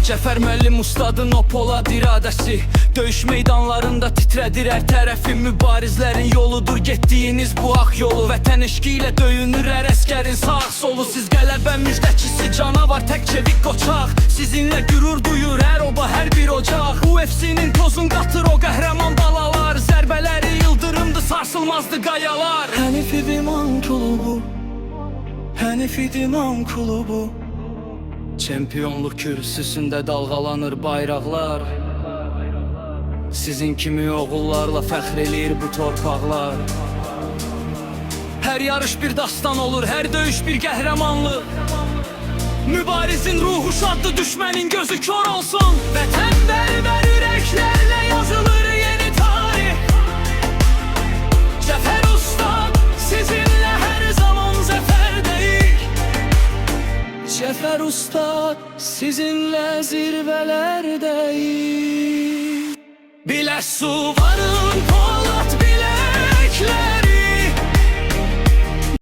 Cəfər müəllim ustadın o polad iradəsi, döyüş meydanlarında titrədir hər tərəfin. Mübarizlərin yoludur getdiyiniz bu ağ yolu. Vətən eşqi ilə döyünür hər əskərin sağ solu. Siz qələbə müjdəçisi, canavar tək çevik qoçaq. Sizinlə gürür duyur hər oba, hər bir ocaq. UFC-nin tozun qatır o qəhrəman balalar. Zərbələri yıldırımdı, sarsılmazdı qayalar. Hənif İdman klubu, Hənif İdman klubu. Çempionluq kürsüsündə dalğalanır bayraqlar. Sizin kimi oğullarla fəxr eləyir bu torpaqlar. Hər yarış bir dastan olur, hər döyüş bir qəhrəmanlıq. Mübarizin ruhu şaddı, düşmənin gözü kör olsun. Vətənbərvər ürəklərlə yazılır yeni tarix. Cəfər ustad sizinlə hər zaman zəfərdəyik. Cəfər ustad sizinlə zirvələrdəyik. Biləsuvarın